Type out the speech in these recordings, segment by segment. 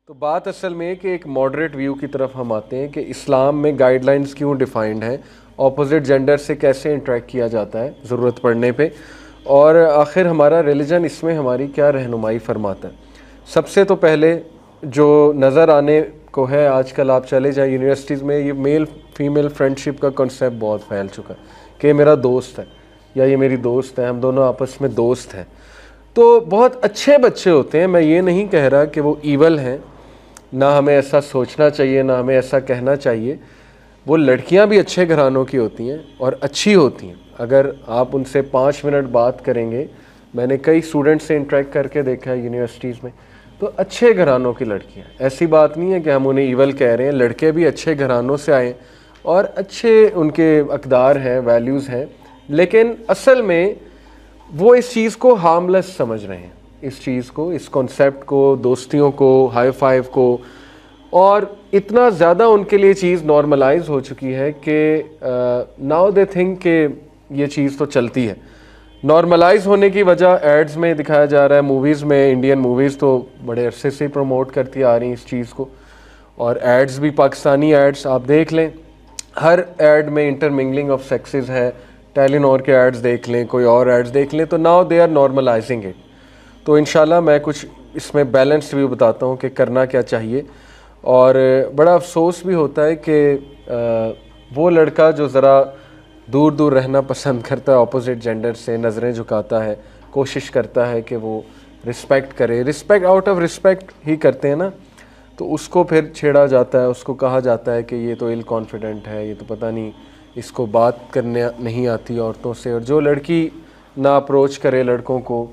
तो बात असल में कि एक मॉडरेट व्यू की तरफ हम आते हैं कि इस्लाम में गाइडलाइंस क्यों डिफाइंड हैं, ऑपोजिट जेंडर से कैसे इंटरेक्ट किया जाता है ज़रूरत पड़ने पे, और आखिर हमारा रिलीजन इसमें हमारी क्या रहनुमाई फरमाता है। सबसे तो पहले जो नज़र आने को है, आजकल आप चले जाएं यूनिवर्सिटीज़ में, ये मेल फीमेल फ्रेंडशिप का कॉन्सेप्ट बहुत फैल चुका है कि मेरा दोस्त है या ये मेरी दोस्त है, हम दोनों आपस में दोस्त हैं। तो बहुत अच्छे बच्चे होते हैं, मैं ये नहीं कह रहा कि वो ईवल हैं, ना हमें ऐसा सोचना चाहिए, ना हमें ऐसा कहना चाहिए। वो लड़कियां भी अच्छे घरानों की होती हैं और अच्छी होती हैं। अगर आप उनसे 5 मिनट बात करेंगे, मैंने कई स्टूडेंट से इंटरेक्ट करके देखा है यूनिवर्सिटीज़ में, तो अच्छे घरानों की लड़कियां, ऐसी बात नहीं है कि हम उन्हें ईवल कह रहे हैं। लड़के भी अच्छे घरानों से आए और अच्छे उनके अक़दार हैं, वैल्यूज़ हैं, लेकिन असल में वो इस चीज़ को हार्मलेस समझ रहे हैं, इस चीज़ को, इस कॉन्सेप्ट को, दोस्तियों को, हाई फाइव को, और इतना ज़्यादा उनके लिए चीज़ नॉर्मलाइज हो चुकी है कि नाउ दे थिंक कि ये चीज़ तो चलती है। नॉर्मलाइज होने की वजह एड्स में दिखाया जा रहा है, मूवीज़ में, इंडियन मूवीज़ तो बड़े अरसे से प्रमोट करती आ रही हैं इस चीज़ को, और एड्स भी पाकिस्तानी एड्स आप देख लें, हर एड में इंटरमिंगलिंग ऑफ सेक्सेस है। टेलीनॉर के एड्स देख लें, कोई और एड्स देख लें, तो now they are normalising it. तो इंशाल्लाह मैं कुछ इसमें बैलेंस्ड व्यू बताता हूँ कि करना क्या चाहिए। और बड़ा अफसोस भी होता है कि वो लड़का जो ज़रा दूर दूर रहना पसंद करता है ऑपोजिट जेंडर से, नज़रें झुकाता है, कोशिश करता है कि वो रिस्पेक्ट करे, रिस्पेक्ट आउट ऑफ रिस्पेक्ट ही करते हैं ना, तो उसको फिर छेड़ा जाता है, उसको कहा जाता है कि ये तो इल कॉन्फिडेंट है, ये तो पता नहीं इसको बात करने नहीं आती औरतों से। और जो लड़की ना अप्रोच करे लड़कों को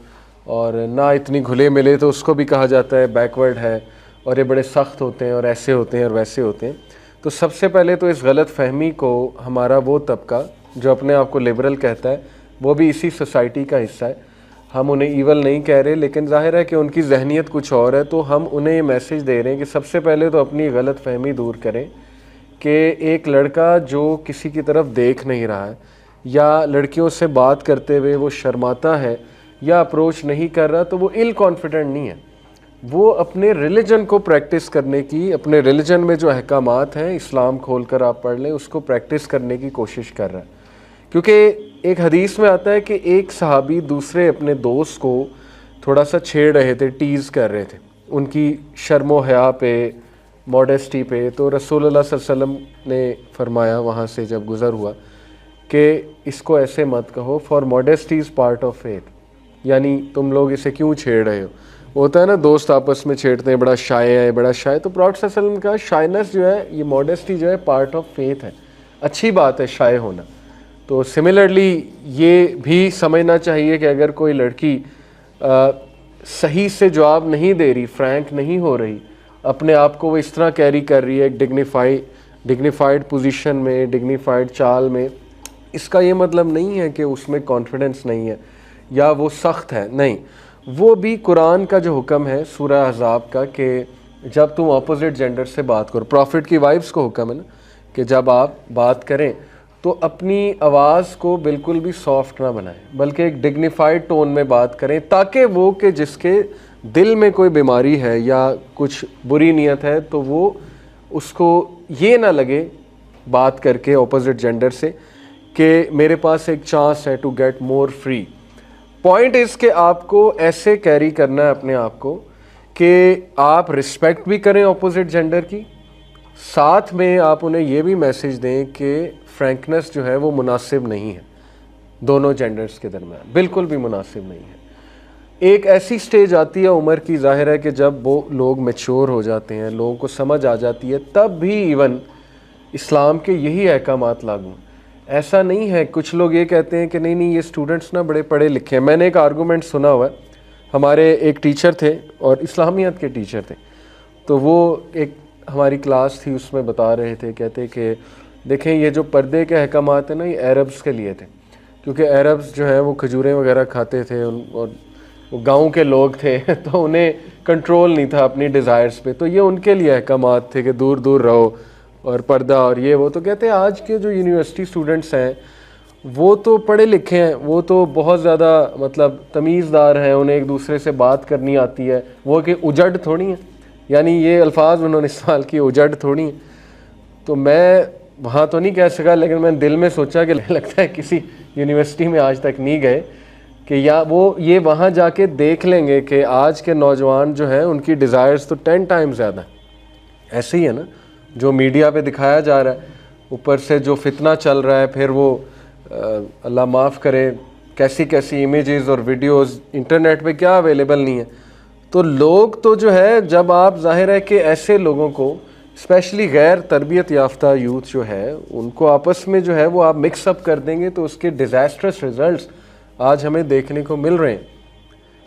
और ना इतनी घुले मिले, तो उसको भी कहा जाता है बैकवर्ड है, और ये बड़े सख्त होते हैं, और ऐसे होते हैं और वैसे होते हैं। तो सबसे पहले तो इस गलत फहमी को हमारा वो तबका जो अपने आप को लिबरल कहता है, वो भी इसी सोसाइटी का हिस्सा है। हम उन्हें ईवल नहीं कह रहे, लेकिन जाहिर है कि उनकी जहनीत कुछ और है, तो हम उन्हें ये मैसेज दे रहे हैं कि सबसे पहले तो अपनी गलत फहमी दूर करें कि एक लड़का जो किसी की तरफ देख नहीं रहा है, या लड़कियों से बात करते हुए वो शर्माता है या अप्रोच नहीं कर रहा, तो वो इल कॉन्फिडेंट नहीं है, वो अपने रिलीजन को प्रैक्टिस करने की, अपने रिलीजन में जो अहकामात हैं, इस्लाम खोलकर आप पढ़ लें, उसको प्रैक्टिस करने की कोशिश कर रहा है। क्योंकि एक हदीस में आता है कि एक सहाबी दूसरे अपने दोस्त को थोड़ा सा छेड़ रहे थे, टीज़ कर रहे थे उनकी शर्मो हया पे, मॉडेस्टी पे। तो रसूलुल्लाह सल्लल्लाहु अलैहि वसल्लम ने फरमाया वहाँ से जब गुज़र हुआ कि इसको ऐसे मत कहो, for modesty is part of faith, यानी तुम लोग इसे क्यों छेड़ रहे हो। होता है ना, दोस्त आपस में छेड़ते हैं, बड़ा शाय है, बड़ा शाय। तो प्रॉफेट सल्लल्लाहु अलैहि वसल्लम का शायनेस जो है, ये मॉडेस्टी जो है, पार्ट ऑफ फेथ है, अच्छी बात है शाय होना। तो सिमिलरली ये भी समझना चाहिए कि अगर कोई लड़की सही से जवाब नहीं दे रही, फ्रैंक नहीं हो रही, अपने आप को वो इस तरह कैरी कर रही है डिग्निफाइड पोजीशन में, डिग्निफाइड चाल में, इसका ये मतलब नहीं है कि उसमें कॉन्फिडेंस नहीं है या वो सख्त है, नहीं। वो भी कुरान का जो हुक्म है सूरह अहज़ाब का कि जब तुम अपोजिट जेंडर से बात करो, प्रॉफिट की वाइफ्स को हुक्म है ना कि जब आप बात करें तो अपनी आवाज़ को बिल्कुल भी सॉफ्ट ना बनाएं, बल्कि एक डिग्निफाइड टोन में बात करें, ताकि वो कि जिसके दिल में कोई बीमारी है या कुछ बुरी नीयत है, तो वो उसको ये ना लगे बात करके ऑपोजिट जेंडर से कि मेरे पास एक चांस है to get more free. Point is कि आपको ऐसे कैरी करना है अपने आप को कि आप रिस्पेक्ट भी करें ऑपोजिट जेंडर की, साथ में आप उन्हें ये भी मैसेज दें कि फ्रैंकनेस जो है वो मुनासिब नहीं है दोनों जेंडर्स के दरमियान, बिल्कुल भी मुनासिब नहीं है। एक ऐसी स्टेज आती है उम्र की, जाहिर है कि जब वो लोग मैच्योर हो जाते हैं, लोगों को समझ आ जाती है, तब भी इवन इस्लाम के यही अहकामात लागू। ऐसा नहीं है, कुछ लोग ये कहते हैं कि नहीं नहीं ये स्टूडेंट्स ना बड़े पढ़े लिखे हैं। मैंने एक आर्गूमेंट सुना हुआ है, हमारे एक टीचर थे और इस्लामियत के टीचर थे, तो वो एक हमारी क्लास थी, उसमें बता रहे थे, कहते कि देखें ये जो पर्दे के अहकामात हैं ना, ये अरब्स के लिए थे, क्योंकि अरब्स जो है वो खजूरें वगैरह खाते थे और वो गाँव के लोग थे तो उन्हें कंट्रोल नहीं था अपनी डिज़ायर्स पे, तो ये उनके लिए अहकामात थे कि दूर दूर रहो और पर्दा और ये वो। तो कहते हैं आज के जो यूनिवर्सिटी स्टूडेंट्स हैं वो तो पढ़े लिखे हैं, वो तो बहुत ज़्यादा मतलब तमीज़दार हैं, उन्हें एक दूसरे से बात करनी आती है, वो कि उजड़ थोड़ी हैं। यानी ये अल्फाज उन्होंने इस्तेमाल किए, उजड़ थोड़ी। तो मैं वहाँ तो नहीं कह सका, लेकिन मैंने दिल में सोचा कि लगता है किसी यूनिवर्सिटी में आज तक नहीं गए कि या वो ये वहाँ जाके देख लेंगे कि आज के नौजवान जो हैं उनकी डिज़ायर्स तो 10 टाइम ज़्यादा ऐसे ही है ना जो मीडिया पे दिखाया जा रहा है। ऊपर से जो फितना चल रहा है, फिर वो अल्लाह माफ़ करे कैसी कैसी इमेजेस और वीडियोस इंटरनेट पे क्या अवेलेबल नहीं है। तो लोग तो जो है, जब आप जाहिर है कि ऐसे लोगों को, स्पेशली गैर तरबियत याफ्ता यूथ जो है, उनको आपस में जो है वो आप मिक्सअप कर देंगे तो उसके डिज़ास्ट्रस रिजल्ट्स आज हमें देखने को मिल रहे हैं।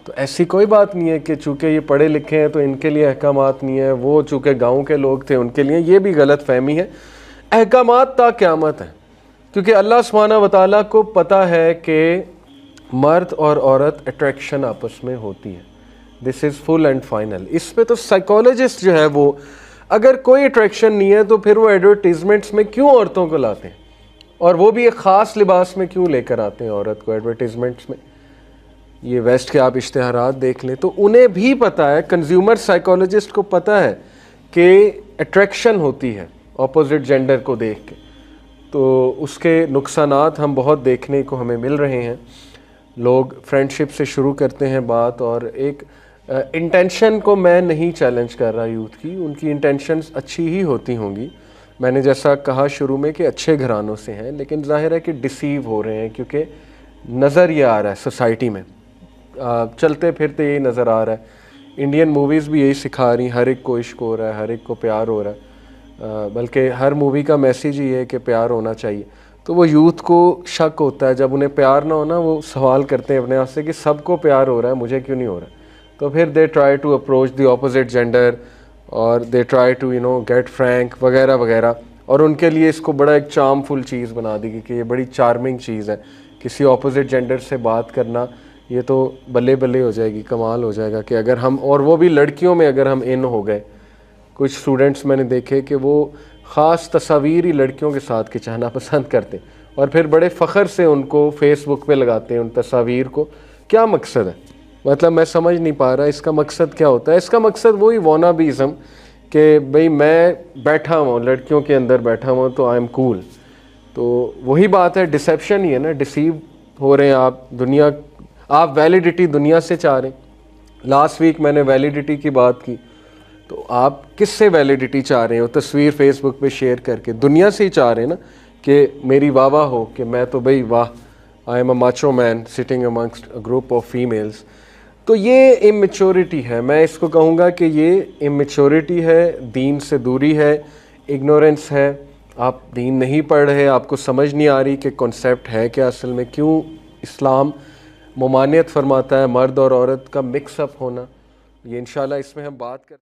तो ऐसी कोई बात नहीं है कि चूँकि ये पढ़े लिखे हैं तो इनके लिए अहकामात नहीं है, वो चूँकि गाँव के लोग थे उनके लिए, ये भी गलत फहमी है। अहकामात ता क़यामत है, क्योंकि अल्लाह सुब्हानहू व तआला को पता है कि मर्द और औरत अट्रैक्शन आपस में होती है। This is full and final. इस पे तो साइकोलॉजिस्ट जो है वो, अगर कोई अट्रैक्शन नहीं है तो फिर वो एडवर्टीजमेंट्स में क्यों औरतों को लाते हैं, और वो भी एक ख़ास लिबास में क्यों लेकर आते हैं औरत को एडवर्टीजमेंट्स में। ये वेस्ट के आप इश्तिहारात देख लें तो उन्हें भी पता है, कंज्यूमर साइकोलॉजिस्ट को पता है कि अट्रैक्शन होती है ऑपोजिट जेंडर को देख के, तो उसके नुकसानात हम बहुत देखने को हमें मिल रहे हैं। लोग फ्रेंडशिप से शुरू करते हैं बात, और एक इंटेंशन को मैं नहीं चैलेंज कर रहा यूथ की, उनकी इंटेंशंस अच्छी ही होती होंगी। मैंने जैसा कहा शुरू में कि अच्छे घरानों से हैं, लेकिन जाहिर है कि डिसीव हो रहे हैं, क्योंकि नज़र ये आ रहा है सोसाइटी में, चलते फिरते यही नज़र आ रहा है। इंडियन मूवीज़ भी यही सिखा रही, हर एक को इश्क हो रहा है, हर एक को प्यार हो रहा है, बल्कि हर मूवी का मैसेज ही है कि प्यार होना चाहिए। तो वो यूथ को शक होता है, जब उन्हें प्यार ना होना, वो सवाल करते हैं अपने आप से कि सबको प्यार हो रहा है, मुझे क्यों नहीं हो रहा। तो फिर they try to approach the opposite gender, और they try to get frank वगैरह वगैरह, और उनके लिए इसको बड़ा एक चार्मफुल चीज़ बना दी कि ये बड़ी चार्मिंग चीज़ है, किसी ऑपोजिट जेंडर से बात करना ये तो बल्ले बल्ले हो जाएगी, कमाल हो जाएगा कि अगर हम, और वो भी लड़कियों में अगर हम इन हो गए। कुछ स्टूडेंट्स मैंने देखे कि वो ख़ास तस्वीर ही लड़कियों के साथ खिंचाना पसंद करते, और फिर बड़े फ़ख्र से उनको फेसबुक पे लगाते हैं उन तस्वीर को। क्या मकसद है, मतलब मैं समझ नहीं पा रहा इसका मकसद क्या होता है। इसका मकसद वही वॉनाबीज़म कि भाई मैं बैठा हुआ लड़कियों के अंदर बैठा हुआ तो आई एम कूल। तो वही बात है, डिसेप्शन ही है ना, डिसीव हो रहे हैं आप। दुनिया, आप वैलिडिटी दुनिया से चाह रहे हैं। लास्ट वीक मैंने वैलिडिटी की बात की, तो आप किससे वैलिडिटी चाह रहे हो? तस्वीर फेसबुक पे शेयर करके दुनिया से ही चाह रहे हैं ना कि मेरी वाह वाह हो, कि मैं तो भाई वाह, I am a macho man sitting amongst a group of females. तो ये इमेच्योरिटी है, मैं इसको कहूँगा कि ये इमेच्योरिटी है, दीन से दूरी है, इग्नोरेंस है। आप दीन नहीं पढ़ रहे, आपको समझ नहीं आ रही कि कॉन्सेप्ट है क्या असल में, क्यों इस्लाम ममानियत फरमाता है मर्द और औरत का मिक्सअप होना। ये इंशाल्लाह इसमें हम बात कर